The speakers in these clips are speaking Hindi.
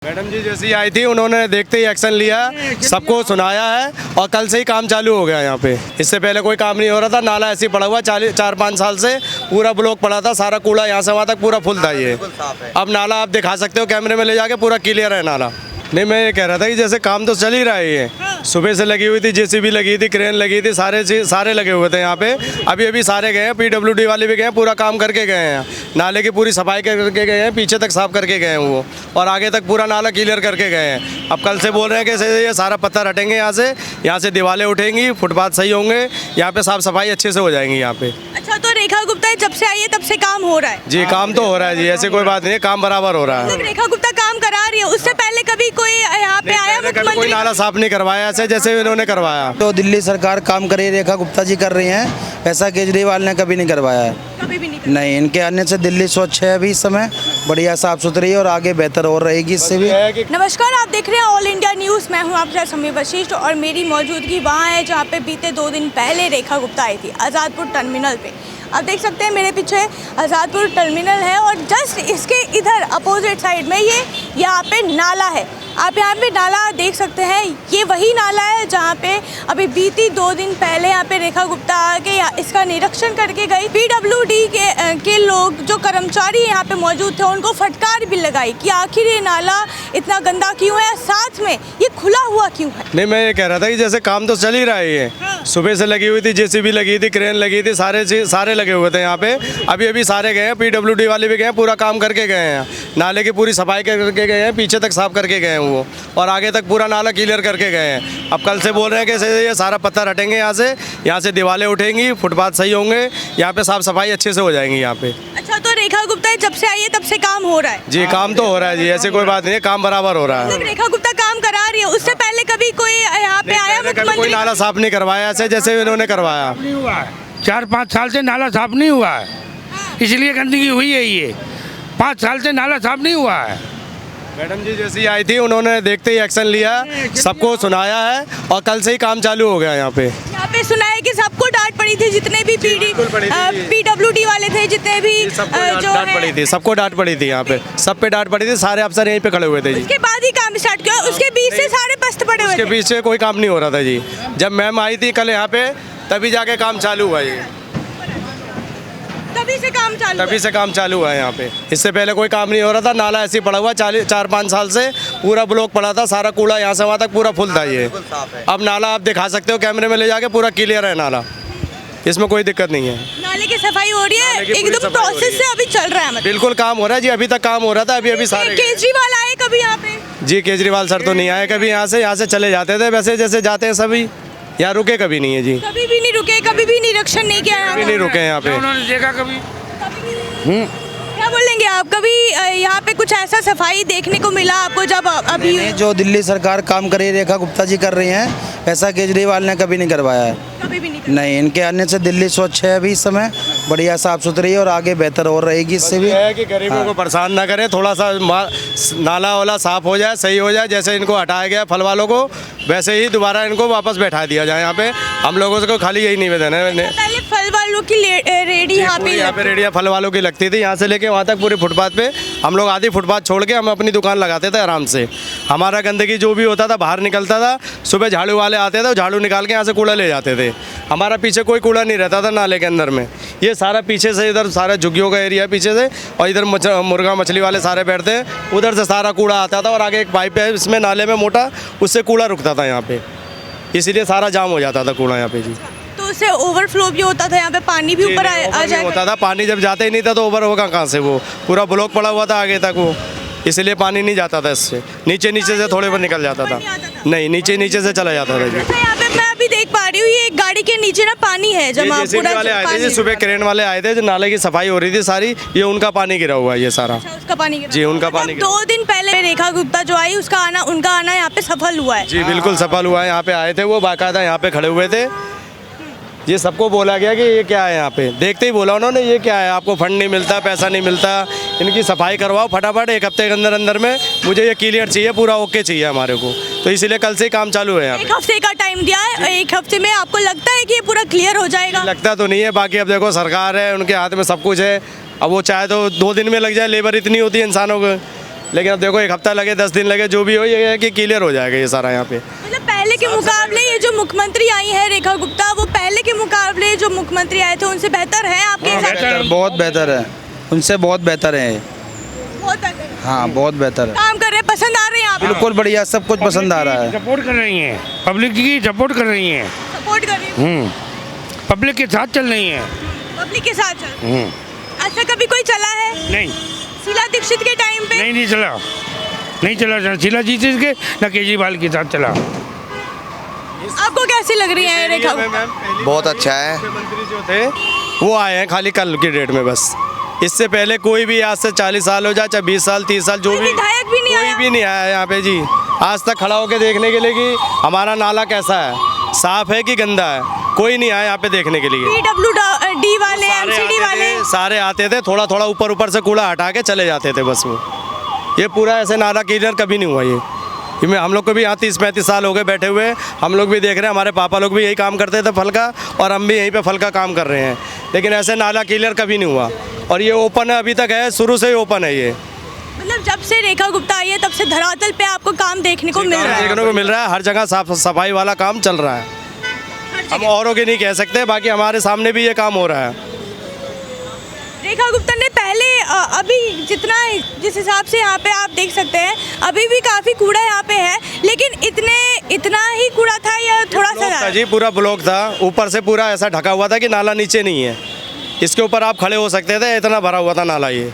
मैडम जी जैसी आई थी उन्होंने देखते ही एक्शन लिया, सबको सुनाया है और कल से ही काम चालू हो गया यहाँ पे। इससे पहले कोई काम नहीं हो रहा था, नाला ऐसे ही पड़ा हुआ 4-5 साल से पूरा ब्लॉक पड़ा था, सारा कूड़ा यहाँ से वहाँ तक पूरा फुल था ये। अब नाला आप दिखा सकते हो कैमरे में ले जाके, पूरा क्लियर है नाला। नहीं मैं ये कह रहा था कि जैसे काम तो चल ही रहा है, ये सुबह से लगी हुई थी, जेसीबी लगी थी, क्रेन लगी थी, सारे लगे हुए थे यहाँ पे। अभी सारे गए हैं, पीडब्ल्यूडी वाले भी गए हैं, पूरा काम करके गए हैं, नाले की पूरी सफाई करके गए हैं, पीछे तक साफ करके गए हैं वो, और आगे तक पूरा नाला क्लियर करके गए हैं। अब कल से बोल रहे हैं कि ये सारा पत्थर हटेंगे यहाँ से दीवारें उठेंगी, फुटपाथ सही होंगे, यहाँ पे साफ सफाई अच्छे से हो जाएंगी यहाँ पे। अच्छा, तो रेखा गुप्ता जब से आई है तब से काम हो रहा है? जी काम तो हो रहा है जी, ऐसे कोई बात नहीं है, काम बराबर हो रहा है। मतलब रेखा गुप्ता काम करा रही है, उससे पहले कभी कोई यहाँ पे आया? कोई नाला साफ नहीं करवाया ऐसे जैसे इन्होंने करवाया। तो दिल्ली सरकार काम कर रही है, रेखा गुप्ता जी कर रही हैं, ऐसा केजरीवाल ने कभी नहीं करवाया है। कभी भी नहीं। इनके आने से दिल्ली स्वच्छ है अभी इस समय, बढ़िया साफ सुथरी है और आगे बेहतर और रहेगी इससे भी। नमस्कार, आप देख रहे हैं ऑल इंडिया न्यूज़। मैं हूं आपके साथ समीर वशिष्ठ और मेरी मौजूदगी वहां है जहां पे बीते 2 दिन पहले रेखा गुप्ता आई थी, आज़ादपुर टर्मिनल पे। आप देख सकते हैं मेरे पीछे आज़ादपुर टर्मिनल है और जस्ट इसके इधर अपोजिट साइड में ये यहाँ पे नाला है। आप यहाँ पे नाला देख सकते हैं, ये वही नाला है जहाँ पे अभी बीती 2 दिन पहले यहाँ पे रेखा गुप्ता आके इसका निरीक्षण करके गई। पीडब्ल्यूडी के लोग जो कर्मचारी यहाँ पे मौजूद थे उनको फटकार भी लगाई कि आखिर ये नाला इतना गंदा क्यों है, साथ में ये खुला हुआ क्यों है। नहीं मैं ये कह रहा था कि जैसे काम तो चल ही रहा है, ये सुबह से लगी हुई थी, जेसीबी लगी थी, क्रेन लगी थी, सारे लगे हुए थे यहाँ पे। अभी सारे गए हैं, पीडब्ल्यूडी वाले भी गए हैं, पूरा काम करके गए हैं, नाले की पूरी सफाई करके गए हैं, पीछे तक साफ करके गए हैं वो, और आगे तक पूरा नाला क्लियर करके गए हैं। अब कल से बोल रहे हैं कि ये सारा पत्थर हटेंगे यहाँ से दीवारें उठेंगी, फुटपाथ सही होंगे, यहाँ पे साफ सफाई अच्छे से हो जाएंगी यहाँ पे। अच्छा, तो रेखा गुप्ता जब से आई है तब से काम हो रहा है? जी काम तो हो रहा है जी, ऐसे कोई बात नहीं है, काम बराबर हो रहा है। मतलब रेखा गुप्ता काम करा रही है, उससे पहले कभी कोई यहाँ पे आया? कोई नाला साफ नहीं करवाया ऐसे जैसे इन्होंने करवाया। 4-5 साल से नाला साफ नहीं हुआ है, इसलिए गंदगी हुई है। ये 5 साल से नाला साफ नहीं हुआ है। मैडम जी जैसी आई थी उन्होंने देखते ही एक्शन लिया, सबको सुनाया है और कल से ही काम चालू हो गया यहाँ पे। यहाँ पे सुना है कि सबको डांट पड़ी थी, जितने भी पीडब्ल्यूडी वाले थे, जितने भी जो डांट पड़ी थी, सबको डांट पड़ी थी यहाँ पे, सब पे डांट पड़ी थी, सारे अफसर यहीं पे खड़े हुए थे जी। उसके बाद ही काम स्टार्ट किया, उसके बीच से सारे पस्त पड़े हुए थे। उसके बीच से कोई काम नहीं हो रहा था जी। जब मैम आई थी कल यहाँ पे तभी जाके काम चालू हुआ ये, तभी से काम चालू हुआ है यहाँ पे। इससे पहले कोई काम नहीं हो रहा था, नाला ऐसे ही पड़ा हुआ 4-5 साल से पूरा ब्लॉक पड़ा था, सारा कूड़ा यहाँ से वहाँ तक पूरा फुल था ये। अब नाला आप दिखा सकते हो कैमरे में ले जाके, पूरा क्लियर है नाला, इसमें कोई दिक्कत नहीं है। नाले की सफाई हो रही है, एकदम प्रोसेस से अभी चल रहा है। मतलब बिल्कुल काम हो रहा है जी, अभी तक काम हो रहा था। अभी सारे केजरीवाल आए कभी यहाँ पे? जी केजरीवाल सर तो नहीं आए कभी, यहाँ से चले जाते थे वैसे जैसे जाते हैं सभी, यहाँ रुके कभी नहीं है जी। कभी भी नहीं रुके, कभी भी निरीक्षण नहीं किया, कभी नहीं रुके यहाँ पे। उन्होंने देखा कभी? क्या बोलेंगे आप, कभी यहाँ पे कुछ ऐसा सफाई देखने को मिला आपको जब अभी? जो दिल्ली सरकार काम कर रही है, रेखा गुप्ता जी कर रही हैं, ऐसा केजरीवाल ने कभी नहीं करवाया है। कभी भी नहीं, इनके आने से दिल्ली स्वच्छ है अभी इस समय, बढ़िया साफ सुथरी है और आगे बेहतर और रहेगी इससे भी। है कि गरीबों को परेशान ना करे, थोड़ा सा नाला वाला साफ हो जाए, सही हो जाए, जैसे इनको हटाया गया फल वालों को वैसे ही दोबारा इनको वापस बैठा दिया जाए यहाँ पे। हम लोगों को खाली यही निवेदन है। पहले फल वालों की रेडी यहाँ पे रेडिया फल वालों की लगती थी, यहाँ से लेके वहाँ तक पूरे फुटपाथ पे हम लोग आधी फुटपाथ छोड़ के हम अपनी दुकान लगाते थे आराम से। हमारा गंदगी जो भी होता था बाहर निकलता था, सुबह झाड़ू वाले आते थे, झाड़ू निकाल के यहाँ से कूड़ा ले जाते थे। हमारा पीछे कोई कूड़ा नहीं रहता था नाले के अंदर में, ये सारा पीछे से, इधर सारा झुग्गियों का एरिया पीछे से, और इधर मुर्गा मछली वाले सारे बैठते हैं, उधर से सारा कूड़ा आता था और आगे एक पाइप है इसमें नाले में मोटा, उससे कूड़ा रुकता था यहाँ पे, इसीलिए सारा जाम हो जाता था कूड़ा यहाँ पे जी। तो उससे ओवरफ्लो भी होता था, यहाँ पे पानी भी ऊपर आ जाता होता था। पानी जब जाता ही नहीं था तो ओवर होगा कहाँ से, वो पूरा ब्लॉक पड़ा हुआ था आगे तक वो, इसलिए पानी नहीं जाता था इससे, नीचे से थोड़े पर निकल जाता था। नहीं, नीचे से चला जाता था जी। यहाँ पे मैं अभी देख पा रही हूँ ये गाड़ी के नीचे ना पानी है जमा, पूरा वाले आए थे जी, सुबह क्रेन वाले आए थे, जो नाले की सफाई हो रही थी सारी, ये उनका पानी गिरा हुआ है ये सारा। उसका पानी गिरा? जी उनका पानी। 2 दिन पहले रेखा गुप्ता जो आई उनका आना यहाँ पे सफल हुआ है। जी बिल्कुल सफल हुआ है, यहाँ पे आए थे वो, बाकायदा यहाँ पे खड़े हुए थे। ये सबको बोला गया कि ये क्या है, यहाँ पे देखते ही बोला उन्होंने ये क्या है, आपको फंड नहीं मिलता, पैसा नहीं मिलता, इनकी सफाई करवाओ फटाफट, 1 हफ्ते के अंदर में मुझे ये क्लियर चाहिए, पूरा ओके चाहिए हमारे को। तो इसीलिए कल से ही काम चालू है यहाँ पे। 1 हफ्ते का टाइम दिया है, 1 हफ्ते में आपको लगता है कि ये पूरा क्लियर हो जाएगा? लगता तो नहीं है, बाकी अब देखो सरकार है, उनके हाथ में सब कुछ है, अब वो चाहे तो 2 दिन में लग जाए, लेबर इतनी होती है इंसानों को, लेकिन अब देखो 1 हफ्ता लगे 10 दिन लगे जो भी हो, ये है कि क्लियर हो जाएगा ये सारा यहाँ पे। मतलब पहले के मुकाबले ये जो मुख्यमंत्री आई है रेखा गुप्ता, वो पहले के मुकाबले जो मुख्यमंत्री आए थे उनसे बेहतर है आपके हिसाब से? बहुत बेहतर है, उनसे बहुत बेहतर है। बहुत बेहतर है। हाँ बहुत बेहतर है, काम कर रहे हैं, पसंद आ रहे हैं आपको? बिल्कुल बढ़िया, सब कुछ पसंद आ रहा है। सपोर्ट कर रही हैं, पब्लिक की सपोर्ट कर रही हैं। सपोर्ट कर रही हैं, पब्लिक के साथ चल रही हैं। पब्लिक के साथ चल रही हैं। अच्छा कभी कोई चला है नहीं शीला दीक्षित के टाइम पे? नहीं चला, नहीं चला शीला जी के न केजरीवाल के साथ चला। आपको कैसी लग रही है रेखा गुप्ता? बहुत अच्छा है। मुख्यमंत्री जो थे वो आए हैं खाली कल की डेट में बस। इससे पहले कोई भी आज से 40 साल हो जाए, चाहे 20 साल 30 साल, जो कोई भी विधायक भी नहीं कोई आया? भी नहीं आया यहाँ पे जी आज तक खड़ा होकर देखने के लिए कि हमारा नाला कैसा है, साफ है कि गंदा है। कोई नहीं आया यहाँ पे देखने के लिए। PWD वाले, MCD वाले सारे आते थे, थोड़ा थोड़ा ऊपर ऊपर से कूड़ा हटा के चले जाते थे बस। वो ये पूरा ऐसे नाला क्लियर कभी नहीं हुआ ये में हम लोग को भी यहाँ 30-35 साल हो गए बैठे हुए, हम लोग भी देख रहे हैं, हमारे पापा लोग भी यही काम करते थे फल का, और हम भी यहीं पे फल का काम कर रहे हैं, लेकिन ऐसे नाला क्लियर कभी नहीं हुआ। और ये ओपन है, अभी तक है, शुरू से ही ओपन है ये। मतलब जब से रेखा गुप्ता आई है तब से धरातल पे आपको काम देखने को मिल रहा है? देखने को मिल रहा है, हर जगह साफ सफाई वाला काम चल रहा है। हम औरों के नहीं कह सकते, बाकी हमारे सामने भी ये काम हो रहा है। रेखा गुप्ता ने पहले अभी जिस हिसाब से यहाँ पे आप देख सकते हैं अभी भी काफ़ी कूड़ा यहाँ पे है, लेकिन इतना ही कूड़ा था या थोड़ा सा ब्लॉक था ज़्यादा? जी, पूरा ब्लॉक था, ऊपर से पूरा ऐसा ढका हुआ था कि नाला नीचे नहीं है, इसके ऊपर आप खड़े हो सकते थे, इतना भरा हुआ था नाला ये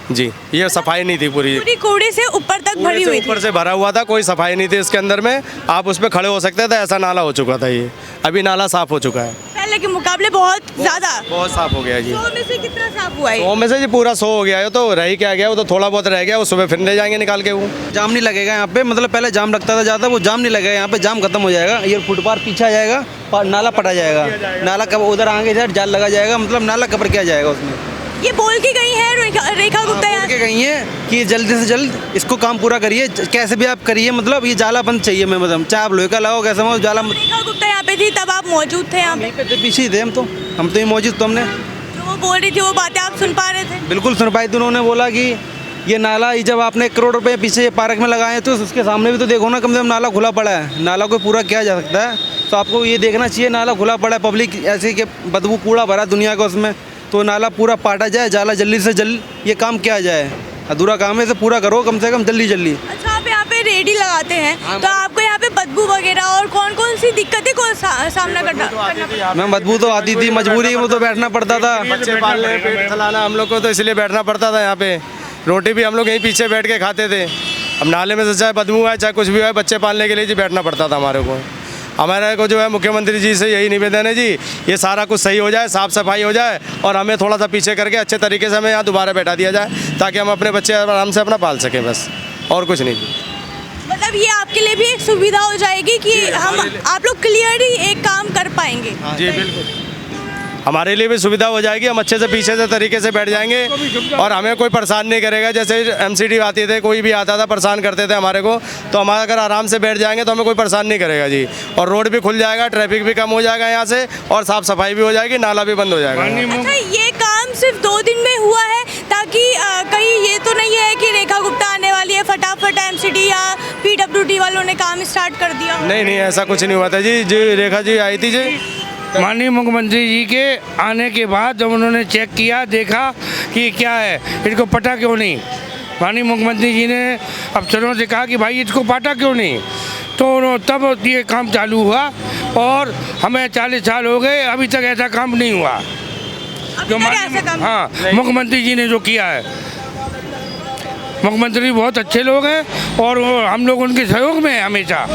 जी। ये सफाई नहीं थी पूरी कूड़े से ऊपर तक भरी हुई थी। ऊपर से भरा हुआ था, कोई सफाई नहीं थी इसके अंदर में, आप उस पर खड़े हो सकते थे, ऐसा नाला हो चुका था ये। अभी नाला साफ हो चुका है, पहले के मुकाबले बहुत ज़्यादा। बहुत साफ हो गया जी। 100 में से कितना साफ हुआ है? 100 में से जी पूरा 100 हो गया है। तो रह क्या गया, वो तो थोड़ा बहुत रह गया, वो सुबह फिर ले जाएंगे निकाल के। वो जाम नहीं लगेगा यहाँ पे, मतलब पहले जाम लगता था ज़्यादा, वो जाम नहीं लगेगा यहाँ पे, जाम खत्म हो जाएगा। ये फुटपाथ पीछे आ जाएगा, नाला पटा जाएगा, नाला कब उधर आगे इधर जाल लगा जाएगा, मतलब नाला कवर किया जाएगा उसमें। ये बोल के गई है रेखा गुप्ता यहाँ बोल के गई है कि जल्दी से जल्द इसको काम पूरा करिए, कैसे भी आप करिए, मतलब ये जाला बंद चाहिए। मैं मतलब चाहे आप लोहे का लगाओ, कैसे हो जाला। रेखा गुप्ता यहाँ पे थी तब आप मौजूद थे यहाँ पे? यहीं पे थे, पीछे ही थे हम तो ही मौजूद। तो हमने जो वो बोल रही थी वो बातें आप सुन पा रहे थे? बिल्कुल सुन पाई थी। उन्होंने बोला कि ये नाला ये जब आपने 1 करोड़ रुपए पीछे ये पार्क में लगाए तो उसके सामने भी तो देखो ना, कम से कम नाला खुला पड़ा है, नाला को पूरा किया जा सकता है। तो आपको ये देखना चाहिए नाला खुला पड़ा है, पब्लिक ऐसे कि बदबू कूड़ा भरा दुनिया का उसमें, तो नाला पूरा पाटा जाए, जाला जल्दी से जल्द ये काम किया जाए। अधूरा काम है, इसे पूरा करो कम से कम जल्दी। अच्छा आप यहाँ पे रेडी लगाते हैं तो आपको यहाँ पे बदबू वगैरह और कौन कौन सी दिक्कतें को सामना करना पड़ता? मैं बदबू तो आती थी, मजबूरी में तो बैठना पड़ता था। बच्चे पालने पेट चलाना हम लोग को, तो इसलिए बैठना पड़ता था यहाँ पे। रोटी भी हम लोग यहीं पीछे बैठ के खाते थे। अब नाले में से चाहे बदबू आए चाहे कुछ भी आए, बच्चे पालने के लिए जी बैठना पड़ता था हमारे को। हमारे को जो है मुख्यमंत्री जी से यही निवेदन है जी, ये सारा कुछ सही हो जाए, साफ़ सफाई हो जाए, और हमें थोड़ा सा पीछे करके अच्छे तरीके से हमें यहाँ दोबारा बैठा दिया जाए, ताकि हम अपने बच्चे आराम से अपना पाल सकें, बस और कुछ नहीं। मतलब ये आपके लिए भी एक सुविधा हो जाएगी कि आप लोग क्लियरली एक काम कर पाएंगे? जी बिल्कुल, हमारे लिए भी सुविधा हो जाएगी, हम अच्छे से पीछे से तरीके से बैठ जाएंगे और हमें कोई परेशान नहीं करेगा। जैसे MCD आती थे, कोई भी आता था परेशान करते थे हमारे को, तो हम अगर आराम से बैठ जाएंगे तो हमें कोई परेशान नहीं करेगा जी। और रोड भी खुल जाएगा, ट्रैफिक भी कम हो जाएगा यहाँ से, और साफ़ सफाई भी हो जाएगी, नाला भी बंद हो जाएगा। अच्छा ये काम सिर्फ 2 दिन में हुआ है, ताकि कहीं ये तो नहीं है कि रेखा गुप्ता आने वाली है फटाफट MCD या PWD वालों ने काम स्टार्ट कर दिया? नहीं, ऐसा कुछ नहीं हुआ था जी। रेखा जी आई थी जी, माननीय मुख्यमंत्री जी के आने के बाद जब उन्होंने चेक किया, देखा कि क्या है, इनको पटा क्यों नहीं, माननीय मुख्यमंत्री जी ने अफसरों से कहा कि भाई इसको पाटा क्यों नहीं, तो तब ये काम चालू हुआ। और हमें 40 साल हो गए, अभी तक ऐसा काम नहीं हुआ जो हाँ मुख्यमंत्री जी ने जो किया है। मुख्यमंत्री बहुत अच्छे लोग हैं और हम लोग उनके सहयोग में हैं हमेशा।